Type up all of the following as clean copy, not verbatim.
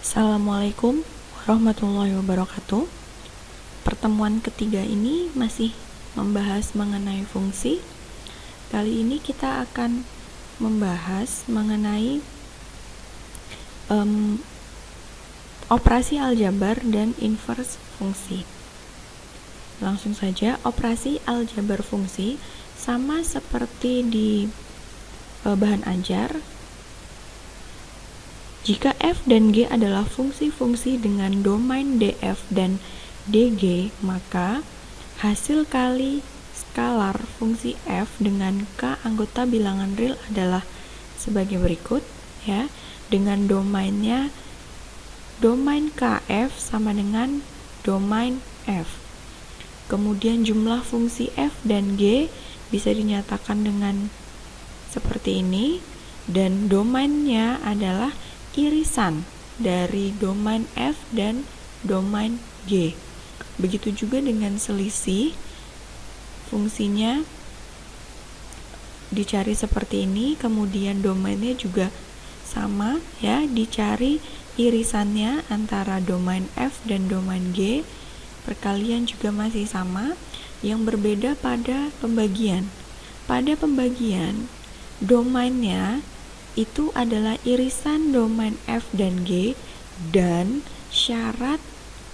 Assalamualaikum warahmatullahi wabarakatuh. Pertemuan ketiga ini masih membahas mengenai fungsi. Kali ini kita akan membahas mengenai operasi aljabar dan inverse fungsi. Langsung saja, operasi aljabar fungsi sama seperti di bahan ajar. Jika f dan g adalah fungsi-fungsi dengan domain df dan dg, maka hasil kali skalar fungsi f dengan k anggota bilangan real adalah sebagai berikut, ya. Dengan domainnya, domain kf sama dengan domain f. Kemudian jumlah fungsi f dan g bisa dinyatakan dengan seperti ini, dan domainnya adalah irisan dari domain f dan domain g. Begitu juga dengan selisih, fungsinya dicari seperti ini, kemudian domainnya juga sama, ya, dicari irisannya antara domain f dan domain g. Perkalian juga masih sama, yang berbeda pada pembagian. Pada pembagian, domainnya itu adalah irisan domain f dan g, dan syarat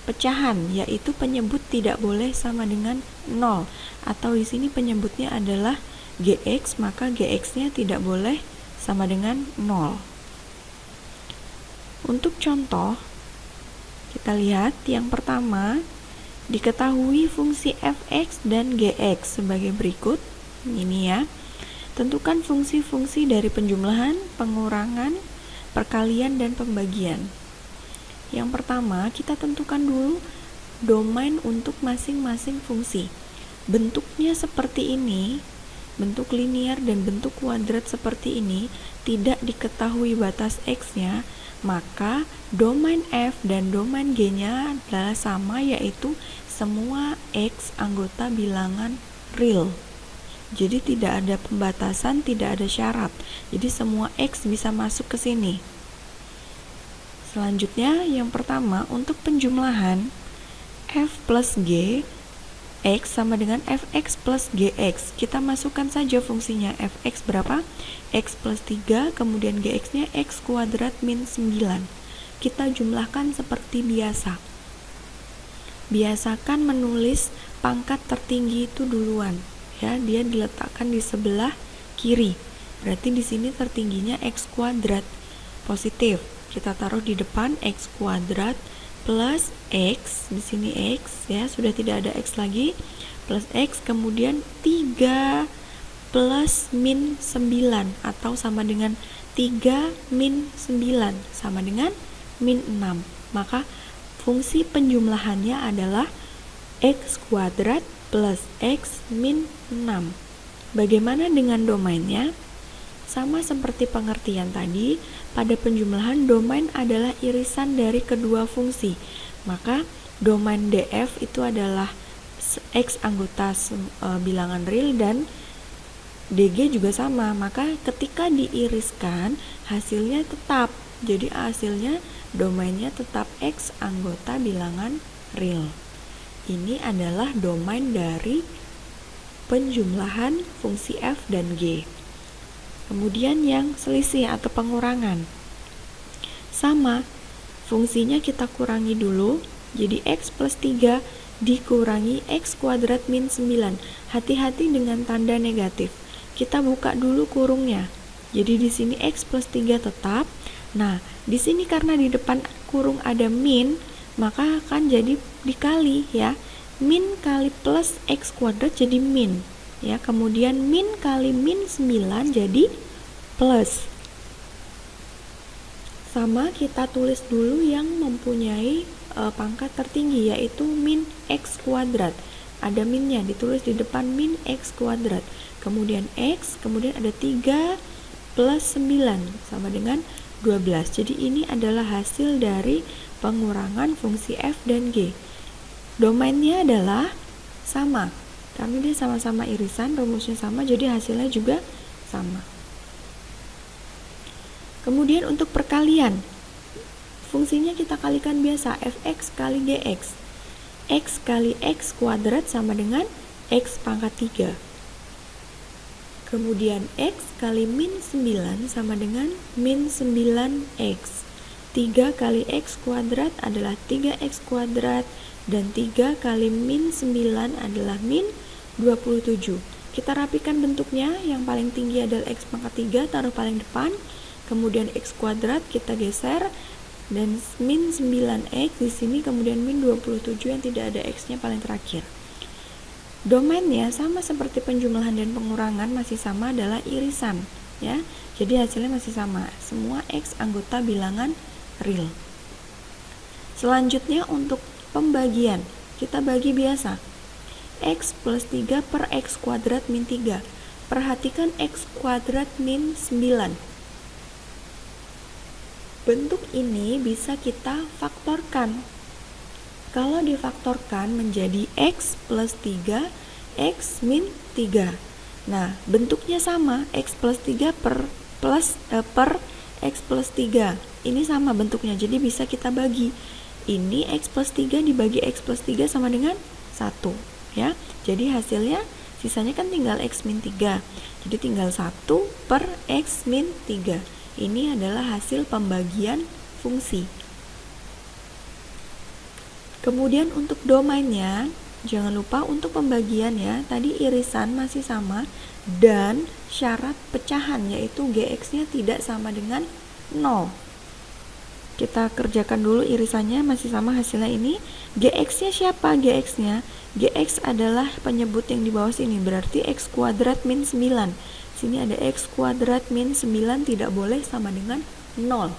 pecahan yaitu penyebut tidak boleh sama dengan 0, atau di sini penyebutnya adalah gx, maka gx-nya tidak boleh sama dengan 0. Untuk contoh, kita lihat yang pertama, diketahui fungsi fx dan gx sebagai berikut. Ini ya. Tentukan fungsi-fungsi dari penjumlahan, pengurangan, perkalian, dan pembagian. Yang pertama, kita tentukan dulu domain untuk masing-masing fungsi. Bentuknya seperti ini, bentuk linear dan bentuk kuadrat seperti ini, tidak diketahui batas x-nya, maka domain f dan domain g-nya adalah sama, yaitu semua x anggota bilangan real. Jadi tidak ada pembatasan, tidak ada syarat. Jadi semua x bisa masuk ke sini. Selanjutnya, yang pertama, untuk penjumlahan f plus g, x sama dengan fx plus gx. Kita masukkan saja fungsinya. Fx berapa? X plus 3, kemudian gx-nya x kuadrat min 9. Kita jumlahkan seperti biasa. Biasakan menulis pangkat tertinggi itu duluan. Ya, dia diletakkan di sebelah kiri. Berarti di sini tertingginya x kuadrat positif. Kita taruh di depan x kuadrat plus x, di sini x, ya, sudah tidak ada x lagi, plus x, kemudian 3 plus min 9, atau sama dengan 3 min 9 sama dengan min 6. Maka fungsi penjumlahannya adalah x kuadrat plus x min 6. Bagaimana dengan domainnya? Sama seperti pengertian tadi, pada penjumlahan domain adalah irisan dari kedua fungsi. Maka domain df itu adalah x anggota bilangan real, dan dg juga sama. Maka ketika diiriskan, hasilnya tetap. Jadi hasilnya domainnya tetap x anggota bilangan real. Ini adalah domain dari penjumlahan fungsi f dan g. Kemudian yang selisih atau pengurangan. Sama, fungsinya kita kurangi dulu. Jadi x plus 3 dikurangi x kuadrat min 9. Hati-hati dengan tanda negatif. Kita buka dulu kurungnya. Jadi di sini x plus 3 tetap. Nah, di sini karena di depan kurung ada min, maka akan jadi dikali, ya. Min kali plus x kuadrat jadi min, ya. Kemudian min kali min 9 jadi plus. Sama, kita tulis dulu yang mempunyai pangkat tertinggi, yaitu min x kuadrat. Ada minnya, ditulis di depan min x kuadrat. Kemudian x, kemudian ada 3 plus 9 sama dengan 12. Jadi ini adalah hasil dari pengurangan fungsi f dan g. Domainnya adalah sama, karena dia sama-sama irisan, rumusnya sama, jadi hasilnya juga sama. Kemudian untuk perkalian, fungsinya kita kalikan biasa, fx kali gx. X kali x kuadrat sama dengan x pangkat 3. Kemudian x kali min 9 sama dengan min 9x. 3 kali x kuadrat adalah 3x kuadrat, dan 3 kali min 9 adalah min 27. Kita rapikan bentuknya, yang paling tinggi adalah x pangkat 3, taruh paling depan, kemudian x kuadrat kita geser, dan min 9x di sini, kemudian min 27 yang tidak ada x-nya paling terakhir. Domainnya sama seperti penjumlahan dan pengurangan, masih sama, adalah irisan, ya. Jadi hasilnya masih sama, semua x anggota bilangan real. Selanjutnya untuk pembagian, kita bagi biasa, x plus 3 per x kuadrat min 3. Perhatikan x kuadrat min 9. Bentuk ini bisa kita faktorkan. Kalau difaktorkan menjadi x plus 3, x min 3. Nah, bentuknya sama, x plus 3 per x plus 3. Ini sama bentuknya, jadi bisa kita bagi. Ini x plus 3 dibagi x plus 3 sama dengan 1. Ya, jadi hasilnya sisanya kan tinggal x min 3, jadi tinggal 1 per x min 3. Ini adalah hasil pembagian fungsi. Kemudian untuk domainnya, jangan lupa untuk pembagian ya, tadi irisan masih sama, dan syarat pecahan yaitu gx-nya tidak sama dengan 0. Kita kerjakan dulu irisannya, masih sama hasilnya ini. Gx-nya siapa? Gx-nya Gx adalah penyebut yang di bawah sini, berarti x kuadrat min 9. Sini ada x kuadrat min 9, tidak boleh sama dengan 0.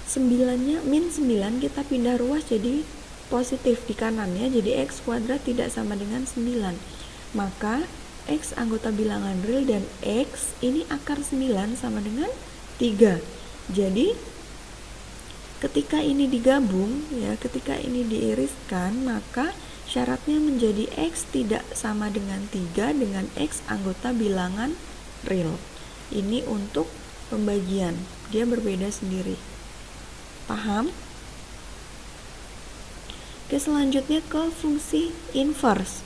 9-nya min 9 kita pindah ruas jadi positif di kanan ya, jadi x kuadrat tidak sama dengan 9. Maka x anggota bilangan real dan x ini akar 9 sama dengan 3. Jadi ketika ini digabung ya, ketika ini diiriskan, maka syaratnya menjadi x tidak sama dengan 3 dengan x anggota bilangan real. Ini untuk pembagian, dia berbeda sendiri. Paham? Oke, selanjutnya ke fungsi inverse.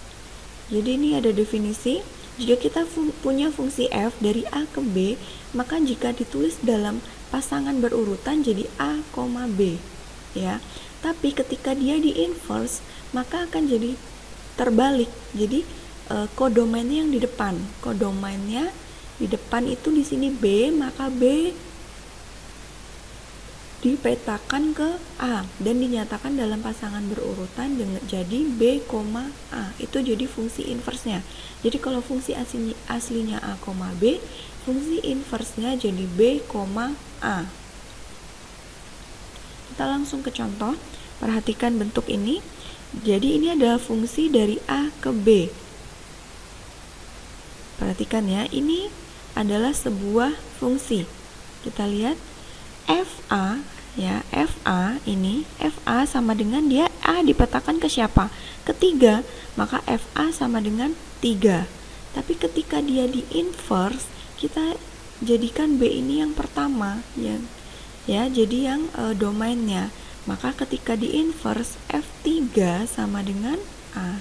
Jadi ini ada definisi, jika kita punya fungsi f dari a ke b, maka jika ditulis dalam pasangan berurutan jadi a, b ya. Tapi ketika dia di inverse, maka akan jadi terbalik. Jadi kodomainnya yang di depan. Kodomainnya di depan itu di sini b, maka b dipetakan ke A dan dinyatakan dalam pasangan berurutan dengan jadi B, A. Itu jadi fungsi inversenya. Jadi kalau fungsi aslinya A, B, fungsi inversenya jadi B, A. Kita langsung ke contoh. Perhatikan bentuk ini. Jadi ini adalah fungsi dari A ke B. Perhatikan ya, ini adalah sebuah fungsi. Kita lihat FA ya, FA ini, FA sama dengan dia A dipetakan ke siapa? Ke 3, maka FA sama dengan 3. Tapi ketika dia di inverse, kita jadikan B ini yang pertama ya. Ya, jadi yang domainnya. Maka ketika di inverse, F3 sama dengan A.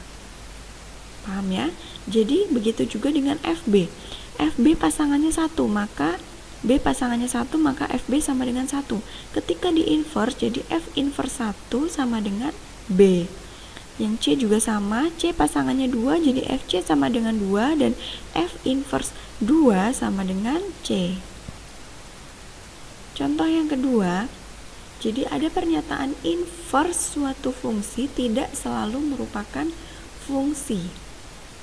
Paham ya? Jadi begitu juga dengan FB. FB pasangannya 1, maka B pasangannya 1, maka FB sama dengan 1. Ketika di inverse, jadi F inverse 1 sama dengan B. Yang C juga sama, C pasangannya 2, jadi FC sama dengan 2, dan F inverse 2 sama dengan C. Contoh yang kedua, jadi ada pernyataan inverse suatu fungsi tidak selalu merupakan fungsi.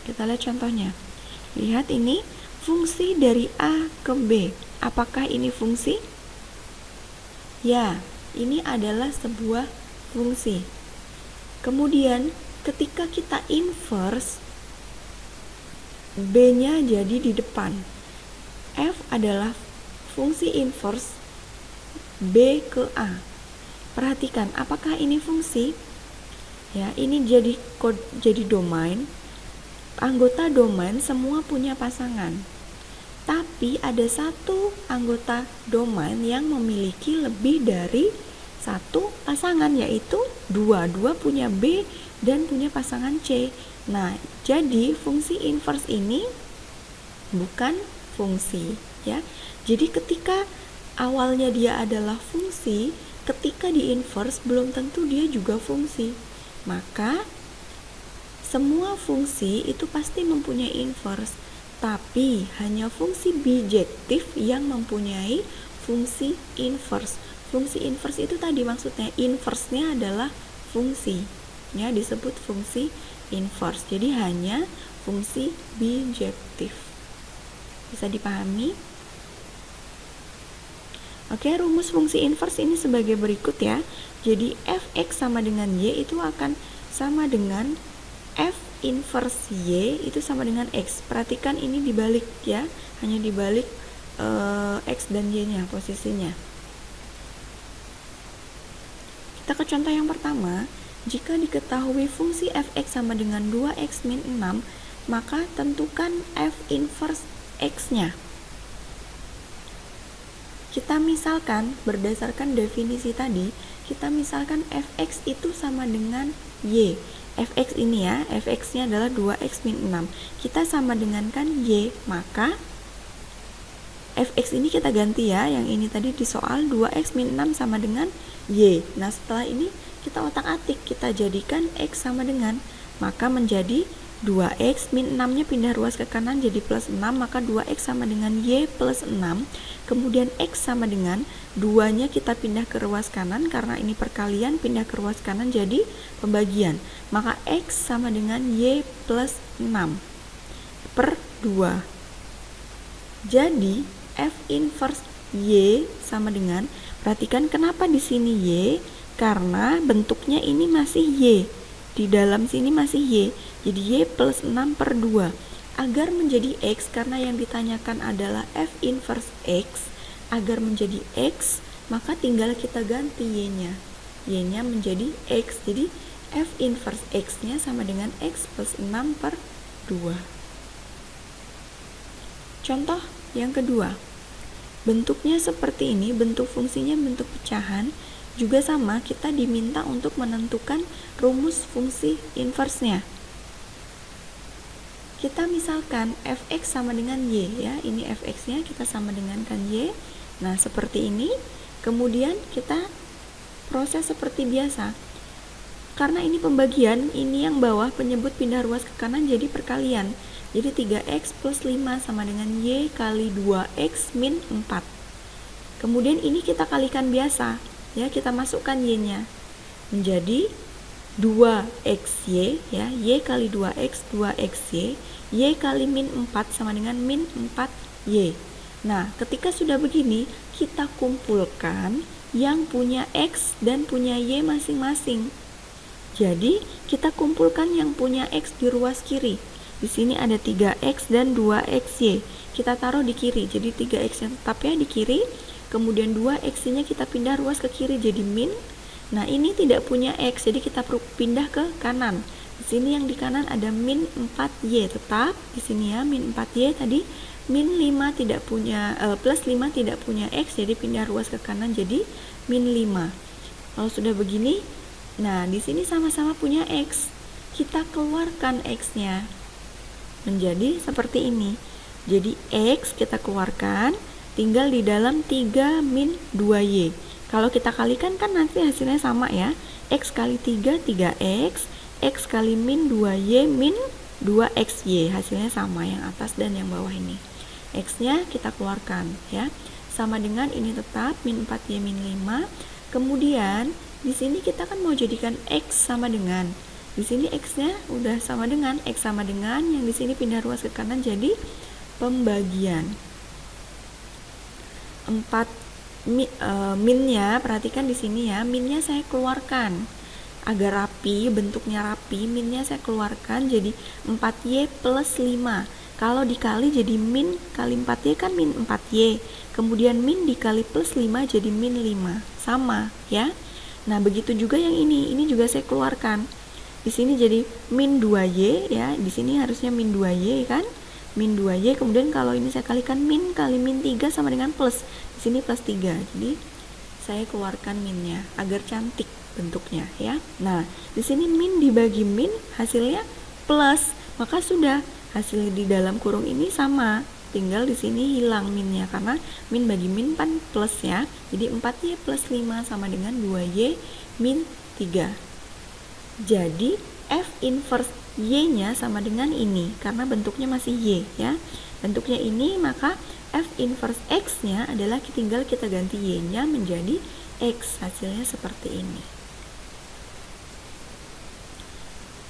Kita lihat contohnya. Lihat ini, fungsi dari A ke B. Apakah ini fungsi? Ya, ini adalah sebuah fungsi. Kemudian ketika kita inverse, B-nya jadi di depan. F adalah fungsi inverse B ke A. Perhatikan, apakah ini fungsi? Ya, ini jadi domain. Anggota domain semua punya pasangan. Tapi ada satu anggota domain yang memiliki lebih dari satu pasangan, yaitu 2 punya B dan punya pasangan C. Nah, jadi fungsi inverse ini bukan fungsi, ya. Jadi ketika awalnya dia adalah fungsi, ketika di inverse belum tentu dia juga fungsi. Maka semua fungsi itu pasti mempunyai inverse, tapi hanya fungsi bijektif yang mempunyai fungsi inverse. Fungsi inverse itu tadi maksudnya inverse-nya adalah fungsi, ya, disebut fungsi inverse. Jadi hanya fungsi bijektif. Bisa dipahami? Oke, rumus fungsi inverse ini sebagai berikut ya. Jadi fx sama dengan y itu akan sama dengan f inverse y itu sama dengan x. Perhatikan ini dibalik ya, hanya dibalik x dan y-nya posisinya. Kita ke contoh yang pertama. Jika diketahui fungsi fx sama dengan 2x min 6, maka tentukan f inverse x-nya. Kita misalkan berdasarkan definisi tadi, kita misalkan fx itu sama dengan y. Fx ini ya, fx-nya adalah 2x min 6. Kita sama dengan kan y, maka fx ini kita ganti ya, yang ini tadi di soal 2x min 6 sama dengan y. Nah, setelah ini kita otak-atik, kita jadikan x sama dengan, maka menjadi 2x min 6-nya pindah ruas ke kanan jadi plus 6, maka 2x sama dengan y plus 6. Kemudian x sama dengan 2-nya kita pindah ke ruas kanan, karena ini perkalian, pindah ke ruas kanan jadi pembagian. Maka x sama dengan y plus 6 per 2. Jadi f inverse y sama dengan, perhatikan kenapa di sini y, karena bentuknya ini masih y, di dalam sini masih y, jadi y plus 6 per 2. Agar menjadi x, karena yang ditanyakan adalah f inverse x, agar menjadi x, maka tinggal kita ganti y-nya, y-nya menjadi x, jadi f inverse x-nya sama dengan x plus 6 per 2. Contoh yang kedua, bentuknya seperti ini, bentuk fungsinya bentuk pecahan, juga sama, kita diminta untuk menentukan rumus fungsi inverse-nya. Kita misalkan fx sama dengan y ya, ini fx-nya kita sama dengan kan y. Nah, seperti ini. Kemudian kita proses seperti biasa. Karena ini pembagian, ini yang bawah penyebut pindah ruas ke kanan jadi perkalian. Jadi 3x plus 5 sama dengan y kali 2x min 4. Kemudian ini kita kalikan biasa. Ya, kita masukkan y-nya menjadi 2xy ya, y kali 2x 2xy, y kali min 4 sama dengan min 4y. Nah, ketika sudah begini, kita kumpulkan yang punya x dan punya y masing-masing. Jadi, kita kumpulkan yang punya x di ruas kiri. Di sini ada 3x dan 2xy. Kita taruh di kiri. Jadi 3x yang tetap ya di kiri. Kemudian 2x-nya kita pindah ruas ke kiri jadi min. Nah, ini tidak punya x, jadi kita pindah ke kanan. Di sini yang di kanan ada min 4y tetap. Di sini ya min 4y tadi, min 5 tidak punya plus 5 tidak punya x, jadi pindah ruas ke kanan jadi min 5. Kalau sudah begini, nah di sini sama-sama punya x. Kita keluarkan x-nya menjadi seperti ini. Jadi x kita keluarkan, tinggal di dalam 3 min 2y. Kalau kita kalikan kan nanti hasilnya sama ya. X kali 3, 3x. X kali min 2y min 2xy. Hasilnya sama yang atas dan yang bawah ini. X-nya kita keluarkan ya. Sama dengan ini tetap min 4y min 5. Kemudian di sini kita kan mau jadikan x sama dengan. Di sini x-nya udah sama dengan, x sama dengan, yang di sini pindah ruas ke kanan jadi pembagian. 4 minnya, perhatikan di sini ya, minnya saya keluarkan agar rapi, bentuknya rapi. Minnya saya keluarkan jadi 4y plus 5. Kalau dikali jadi min kali 4y kan min 4y. Kemudian min dikali plus 5 jadi min 5. Sama ya. Nah, begitu juga yang ini juga saya keluarkan. Di sini jadi min 2y ya, di sini harusnya min 2y kan. min 2y, kemudian kalau ini saya kalikan min kali min 3 sama dengan plus. Di sini plus 3. Jadi saya keluarkan minnya agar cantik bentuknya ya. Nah, di sini min dibagi min hasilnya plus, maka sudah hasil di dalam kurung ini sama. Tinggal di sini hilang minnya karena min bagi min kan plus ya. Jadi 4y plus 5 sama dengan 2y min 3. Jadi F inverse Y-nya sama dengan ini karena bentuknya masih Y ya. Bentuknya ini, maka F inverse X-nya adalah tinggal kita ganti Y-nya menjadi X. Hasilnya seperti ini.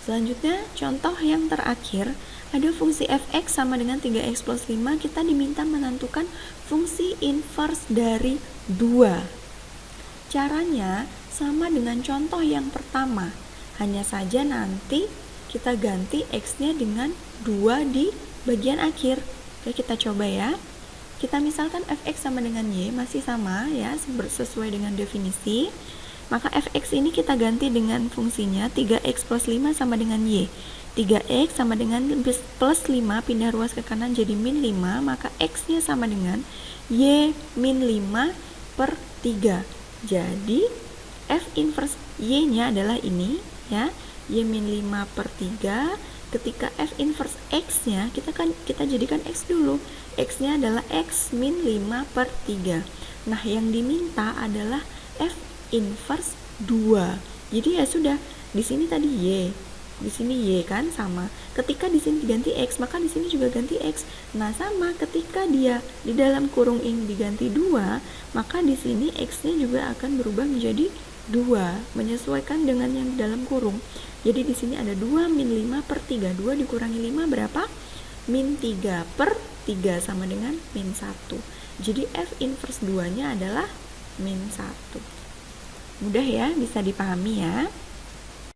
Selanjutnya, contoh yang terakhir, ada fungsi fx sama dengan 3x plus 5, kita diminta menentukan fungsi inverse dari 2. Caranya sama dengan contoh yang pertama, hanya saja nanti kita ganti x-nya dengan 2 di bagian akhir. Oke, kita coba ya. Kita misalkan fx sama dengan y, masih sama ya, sesuai dengan definisi. Maka fx ini kita ganti dengan fungsinya 3x plus 5 sama dengan y. 3x sama dengan plus 5, pindah ruas ke kanan jadi min 5, maka x-nya sama dengan y min 5 per 3. Jadi f inverse y-nya adalah ini ya, y min 5 per 3. Ketika f inverse x-nya kita jadikan x dulu. X-nya adalah x min 5 per 3. Nah, yang diminta adalah f inverse 2. Jadi ya sudah, di sini tadi y, di sini y kan sama. Ketika di sini diganti x, maka di sini juga ganti x. Nah, sama ketika dia di dalam kurung ini diganti 2, maka di sini x-nya juga akan berubah menjadi 2, menyesuaikan dengan yang dalam kurung. Jadi di sini ada 2 min 5 per 3. 2 dikurangi 5 berapa? Min 3 per 3 sama dengan min 1. Jadi F inverse 2-nya adalah min 1. Mudah ya, bisa dipahami ya.